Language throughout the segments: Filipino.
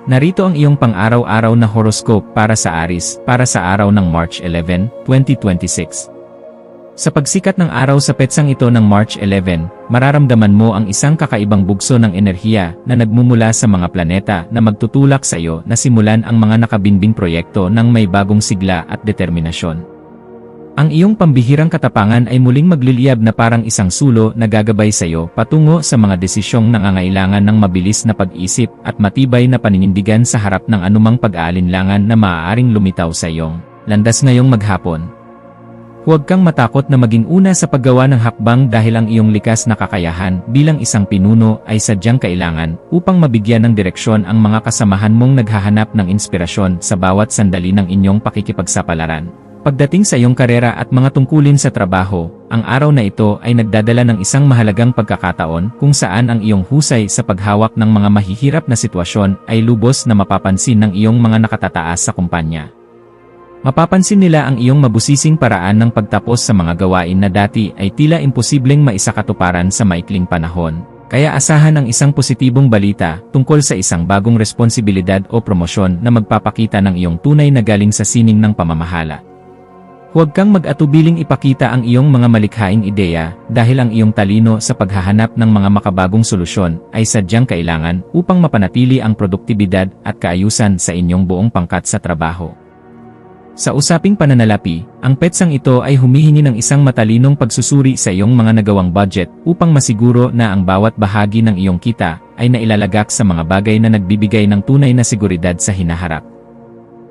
Narito ang iyong pang-araw-araw na horoscope para sa Aries, para sa araw ng March 11, 2026. Sa pagsikat ng araw sa petsang ito ng March 11, mararamdaman mo ang isang kakaibang bugso ng enerhiya na nagmumula sa mga planeta na magtutulak sa iyo na simulan ang mga nakabinbing proyekto ng may bagong sigla at determinasyon. Ang iyong pambihirang katapangan ay muling magliliyab na parang isang sulo na gagabay sa iyo patungo sa mga desisyong nangangailangan ng mabilis na pag-isip at matibay na paninindigan sa harap ng anumang pag-aalinlangan na maaaring lumitaw sa iyong landas ngayong maghapon. Huwag kang matakot na maging una sa paggawa ng hakbang dahil ang iyong likas na kakayahan bilang isang pinuno ay sadyang kailangan upang mabigyan ng direksyon ang mga kasamahan mong naghahanap ng inspirasyon sa bawat sandali ng inyong pakikipagsapalaran. Pagdating sa iyong karera at mga tungkulin sa trabaho, ang araw na ito ay nagdadala ng isang mahalagang pagkakataon kung saan ang iyong husay sa paghawak ng mga mahihirap na sitwasyon ay lubos na mapapansin ng iyong mga nakatataas sa kumpanya. Mapapansin nila ang iyong mabusising paraan ng pagtapos sa mga gawain na dati ay tila imposibleng maisakatuparan sa maikling panahon. Kaya asahan ang isang positibong balita tungkol sa isang bagong responsibilidad o promosyon na magpapakita ng iyong tunay na galing sa sining ng pamamahala. Huwag kang mag-atubiling ipakita ang iyong mga malikhaing ideya dahil ang iyong talino sa paghahanap ng mga makabagong solusyon ay sadyang kailangan upang mapanatili ang produktibidad at kaayusan sa inyong buong pangkat sa trabaho. Sa usaping pananalapi, ang petsang ito ay humihingi ng isang matalinong pagsusuri sa iyong mga nagawang budget upang masiguro na ang bawat bahagi ng iyong kita ay nailalagak sa mga bagay na nagbibigay ng tunay na seguridad sa hinaharap.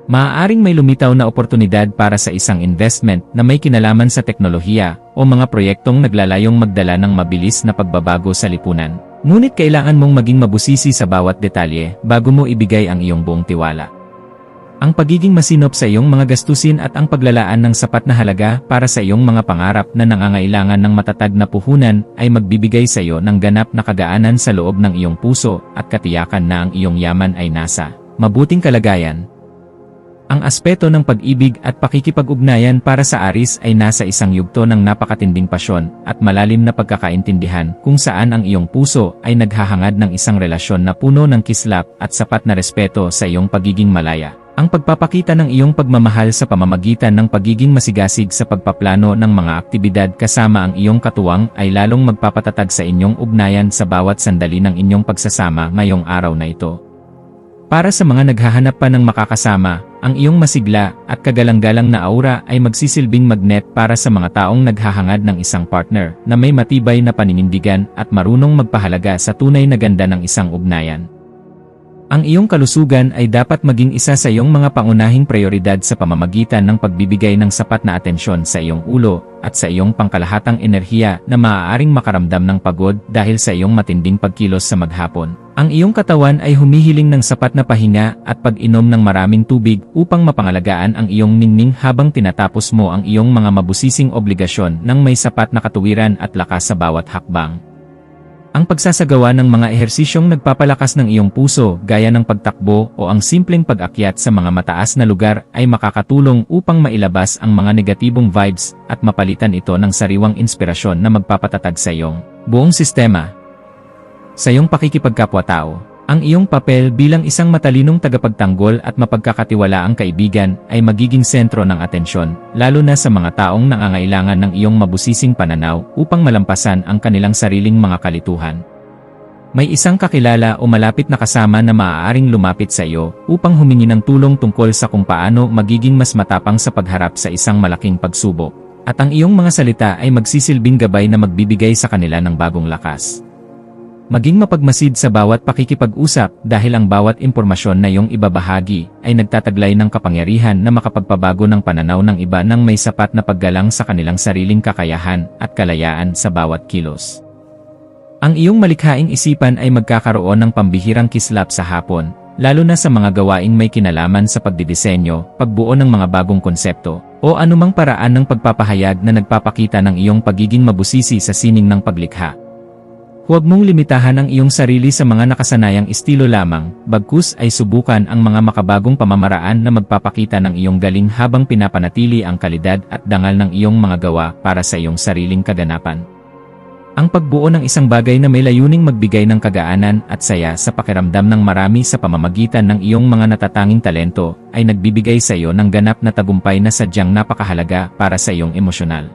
Maaaring may lumitaw na oportunidad para sa isang investment na may kinalaman sa teknolohiya o mga proyektong naglalayong magdala ng mabilis na pagbabago sa lipunan. Ngunit kailangan mong maging mabusisi sa bawat detalye bago mo ibigay ang iyong buong tiwala. Ang pagiging masinop sa iyong mga gastusin at ang paglalaan ng sapat na halaga para sa iyong mga pangarap na nangangailangan ng matatag na puhunan ay magbibigay sa iyo ng ganap na kagaanan sa loob ng iyong puso at katiyakan na ang iyong yaman ay nasa mabuting kalagayan. Ang aspeto ng pag-ibig at pakikipag-ugnayan para sa Aries ay nasa isang yugto ng napakatinding pasyon at malalim na pagkakaintindihan kung saan ang iyong puso ay naghahangad ng isang relasyon na puno ng kislap at sapat na respeto sa iyong pagiging malaya. Ang pagpapakita ng iyong pagmamahal sa pamamagitan ng pagiging masigasig sa pagpaplano ng mga aktibidad kasama ang iyong katuwang ay lalong magpapatatag sa inyong ugnayan sa bawat sandali ng inyong pagsasama ngayong araw na ito. Para sa mga naghahanap pa ng makakasama, ang iyong masigla at kagalang-galang na aura ay magsisilbing magnet para sa mga taong naghahangad ng isang partner na may matibay na paninindigan at marunong magpahalaga sa tunay na ganda ng isang ugnayan. Ang iyong kalusugan ay dapat maging isa sa iyong mga pangunahing prioridad sa pamamagitan ng pagbibigay ng sapat na atensyon sa iyong ulo at sa iyong pangkalahatang enerhiya na maaaring makaramdam ng pagod dahil sa iyong matinding pagkilos sa maghapon. Ang iyong katawan ay humihiling ng sapat na pahinga at pag-inom ng maraming tubig upang mapangalagaan ang iyong ningning habang tinatapos mo ang iyong mga mabusising obligasyon ng may sapat na katuwiran at lakas sa bawat hakbang. Ang pagsasagawa ng mga ehersisyong nagpapalakas ng iyong puso gaya ng pagtakbo o ang simpleng pag-akyat sa mga mataas na lugar ay makakatulong upang mailabas ang mga negatibong vibes at mapalitan ito ng sariwang inspirasyon na magpapatatag sa iyong buong sistema. Sa iyong pakikipagkapwa-tao, ang iyong papel bilang isang matalinong tagapagtanggol at mapagkakatiwalaang kaibigan ay magiging sentro ng atensyon, lalo na sa mga taong nangangailangan ng iyong mabusising pananaw upang malampasan ang kanilang sariling mga kalituhan. May isang kakilala o malapit na kasama na maaaring lumapit sa iyo upang humingi ng tulong tungkol sa kung paano magiging mas matapang sa pagharap sa isang malaking pagsubok, at ang iyong mga salita ay magsisilbing gabay na magbibigay sa kanila ng bagong lakas. Maging mapagmasid sa bawat pakikipag-usap dahil ang bawat impormasyon na iyong ibabahagi ay nagtataglay ng kapangyarihan na makapagpabago ng pananaw ng iba nang may sapat na paggalang sa kanilang sariling kakayahan at kalayaan sa bawat kilos. Ang iyong malikhaing isipan ay magkakaroon ng pambihirang kislap sa hapon, lalo na sa mga gawaing may kinalaman sa pagdidisenyo, pagbuo ng mga bagong konsepto, o anumang paraan ng pagpapahayag na nagpapakita ng iyong pagiging mabusisi sa sining ng paglikha. Huwag mong limitahan ang iyong sarili sa mga nakasanayang estilo lamang, bagkus ay subukan ang mga makabagong pamamaraan na magpapakita ng iyong galing habang pinapanatili ang kalidad at dangal ng iyong mga gawa para sa iyong sariling kaganapan. Ang pagbuo ng isang bagay na may layuning magbigay ng kagaanan at saya sa pakiramdam ng marami sa pamamagitan ng iyong mga natatanging talento ay nagbibigay sa iyo ng ganap na tagumpay na sadyang napakahalaga para sa iyong emosyonal.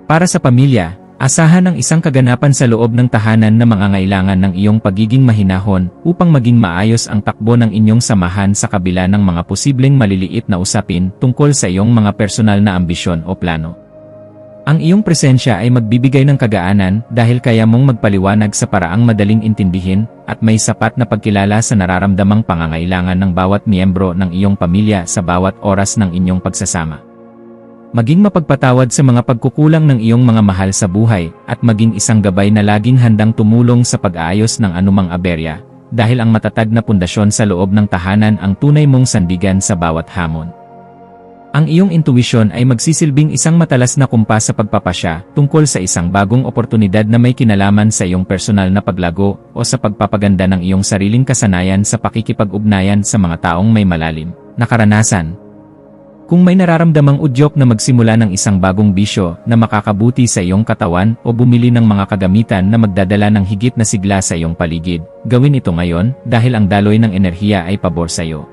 Para sa pamilya, asahan ang isang kaganapan sa loob ng tahanan na mangangailangan ng iyong pagiging mahinahon upang maging maayos ang takbo ng inyong samahan sa kabila ng mga posibleng maliliit na usapin tungkol sa iyong mga personal na ambisyon o plano. Ang iyong presensya ay magbibigay ng kagaanan dahil kaya mong magpaliwanag sa paraang madaling intindihin at may sapat na pagkilala sa nararamdamang pangangailangan ng bawat miyembro ng iyong pamilya sa bawat oras ng inyong pagsasama. Maging mapagpatawad sa mga pagkukulang ng iyong mga mahal sa buhay at maging isang gabay na laging handang tumulong sa pag-aayos ng anumang aberya dahil ang matatag na pundasyon sa loob ng tahanan ang tunay mong sandigan sa bawat hamon. Ang iyong intuwisyon ay magsisilbing isang matalas na kumpas sa pagpapasya tungkol sa isang bagong oportunidad na may kinalaman sa iyong personal na paglago o sa pagpapaganda ng iyong sariling kasanayan sa pakikipag-ugnayan sa mga taong may malalim na karanasan. Kung may nararamdamang udyok na magsimula ng isang bagong bisyo na makakabuti sa iyong katawan o bumili ng mga kagamitan na magdadala ng higit na sigla sa iyong paligid, gawin ito ngayon dahil ang daloy ng enerhiya ay pabor sa iyo.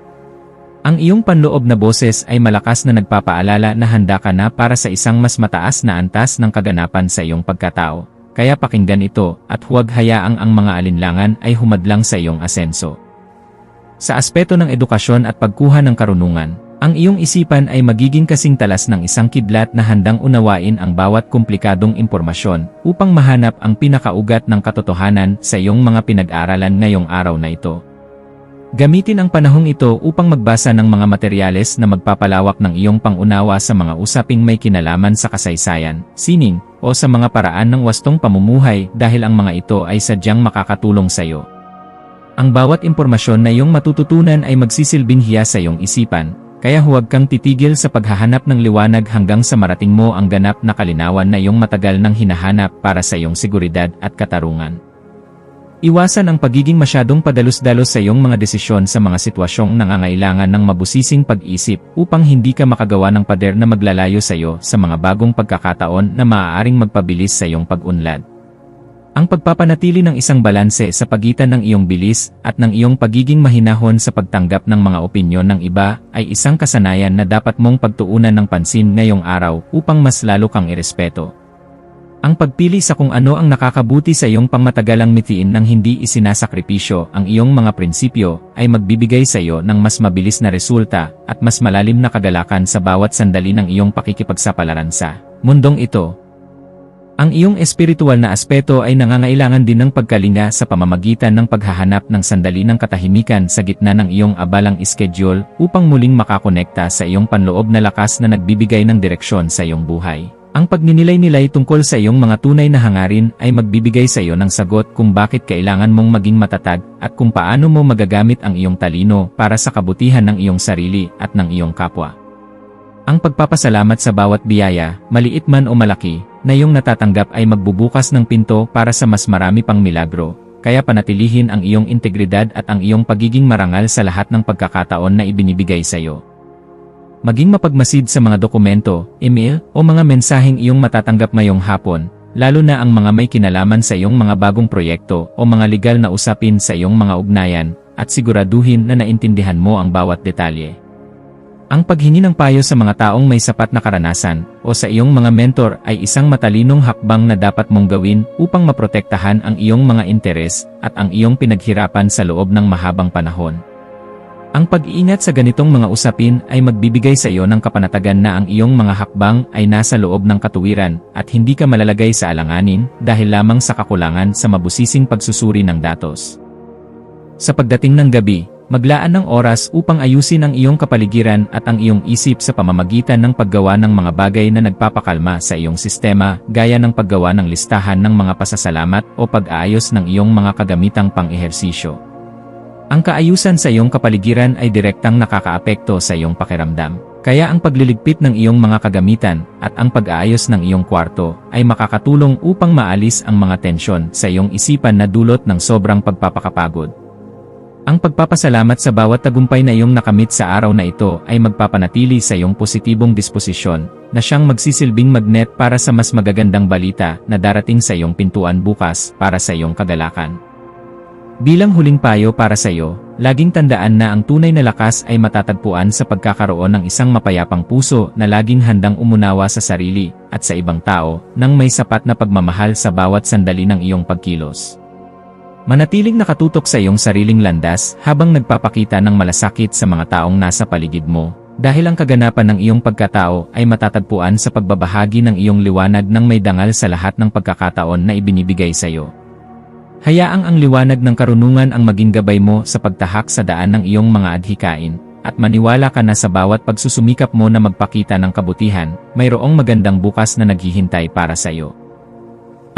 Ang iyong panloob na boses ay malakas na nagpapaalala na handa ka na para sa isang mas mataas na antas ng kaganapan sa iyong pagkatao, kaya pakinggan ito at huwag hayaang ang mga alinlangan ay humadlang sa iyong asenso. Sa aspeto ng edukasyon at pagkuha ng karunungan, ang iyong isipan ay magiging kasing talas ng isang kidlat na handang unawain ang bawat komplikadong impormasyon upang mahanap ang pinakaugat ng katotohanan sa iyong mga pinag-aralan ngayong araw na ito. Gamitin ang panahong ito upang magbasa ng mga materyales na magpapalawak ng iyong pangunawa sa mga usaping may kinalaman sa kasaysayan, sining, o sa mga paraan ng wastong pamumuhay dahil ang mga ito ay sadyang makakatulong sa iyo. Ang bawat impormasyon na iyong matututunan ay magsisilbing hiya sa iyong isipan, kaya huwag kang titigil sa paghahanap ng liwanag hanggang sa marating mo ang ganap na kalinawan na iyong matagal nang hinahanap para sa iyong seguridad at katarungan. Iwasan ang pagiging masyadong padalos-dalos sa iyong mga desisyon sa mga sitwasyong nangangailangan ng mabusising pag-isip upang hindi ka makagawa ng pader na maglalayo sa iyo sa mga bagong pagkakataon na maaaring magpabilis sa iyong pag-unlad. Ang pagpapanatili ng isang balanse sa pagitan ng iyong bilis at ng iyong pagiging mahinahon sa pagtanggap ng mga opinyon ng iba ay isang kasanayan na dapat mong pagtuunan ng pansin ngayong araw upang mas lalo kang irespeto. Ang pagpili sa kung ano ang nakakabuti sa iyong pangmatagalang mitiin nang hindi isinasakripisyo ang iyong mga prinsipyo ay magbibigay sa iyo ng mas mabilis na resulta at mas malalim na kagalakan sa bawat sandali ng iyong pakikipagsapalaran sa mundong ito. Ang iyong espiritual na aspeto ay nangangailangan din ng pagkalinga sa pamamagitan ng paghahanap ng sandali ng katahimikan sa gitna ng iyong abalang schedule upang muling makakonekta sa iyong panloob na lakas na nagbibigay ng direksyon sa iyong buhay. Ang pagninilay-nilay tungkol sa iyong mga tunay na hangarin ay magbibigay sa iyo ng sagot kung bakit kailangan mong maging matatag at kung paano mo magagamit ang iyong talino para sa kabutihan ng iyong sarili at ng iyong kapwa. Ang pagpapasalamat sa bawat biyaya, maliit man o malaki, na iyong natatanggap ay magbubukas ng pinto para sa mas marami pang milagro, kaya panatilihin ang iyong integridad at ang iyong pagiging marangal sa lahat ng pagkakataon na ibinibigay sa iyo. Maging mapagmasid sa mga dokumento, email, o mga mensaheng iyong matatanggap ngayong hapon, lalo na ang mga may kinalaman sa iyong mga bagong proyekto o mga legal na usapin sa iyong mga ugnayan, at siguraduhin na naintindihan mo ang bawat detalye. Ang paghingi ng payo sa mga taong may sapat na karanasan, o sa iyong mga mentor ay isang matalinong hakbang na dapat mong gawin upang maprotektahan ang iyong mga interes at ang iyong pinaghirapan sa loob ng mahabang panahon. Ang pag-iingat sa ganitong mga usapin ay magbibigay sa iyo ng kapanatagan na ang iyong mga hakbang ay nasa loob ng katuwiran at hindi ka malalagay sa alanganin dahil lamang sa kakulangan sa mabusising pagsusuri ng datos. Sa pagdating ng gabi, maglaan ng oras upang ayusin ang iyong kapaligiran at ang iyong isip sa pamamagitan ng paggawa ng mga bagay na nagpapakalma sa iyong sistema gaya ng paggawa ng listahan ng mga pasasalamat o pag-aayos ng iyong mga kagamitang pang-ehersisyo. Ang kaayusan sa iyong kapaligiran ay direktang nakakaapekto sa iyong pakiramdam. Kaya ang pagliligpit ng iyong mga kagamitan at ang pag-aayos ng iyong kwarto ay makakatulong upang maalis ang mga tensyon sa iyong isipan na dulot ng sobrang pagpapakapagod. Ang pagpapasalamat sa bawat tagumpay na iyong nakamit sa araw na ito ay magpapanatili sa iyong positibong disposisyon, na siyang magsisilbing magnet para sa mas magagandang balita na darating sa iyong pintuan bukas para sa iyong kagalakan. Bilang huling payo para sa iyo, laging tandaan na ang tunay na lakas ay matatagpuan sa pagkakaroon ng isang mapayapang puso na laging handang umunawa sa sarili at sa ibang tao nang may sapat na pagmamahal sa bawat sandali ng iyong pagkilos. Manatiling nakatutok sa iyong sariling landas habang nagpapakita ng malasakit sa mga taong nasa paligid mo, dahil ang kaganapan ng iyong pagkatao ay matatagpuan sa pagbabahagi ng iyong liwanag ng may dangal sa lahat ng pagkakataon na ibinibigay sa iyo. Hayaang ang liwanag ng karunungan ang maging gabay mo sa pagtahak sa daan ng iyong mga adhikain, at maniwala ka na sa bawat pagsusumikap mo na magpakita ng kabutihan, mayroong magandang bukas na naghihintay para sa iyo.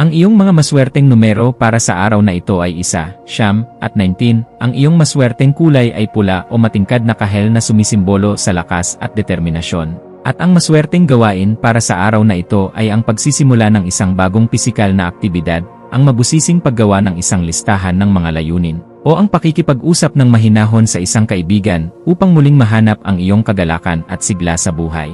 Ang iyong mga maswerteng numero para sa araw na ito ay 1, 9, at 19. Ang iyong maswerteng kulay ay pula o matingkad na kahel na sumisimbolo sa lakas at determinasyon. At ang maswerteng gawain para sa araw na ito ay ang pagsisimula ng isang bagong pisikal na aktibidad, ang mabusising paggawa ng isang listahan ng mga layunin, o ang pakikipag-usap ng mahinahon sa isang kaibigan upang muling mahanap ang iyong kagalakan at sigla sa buhay.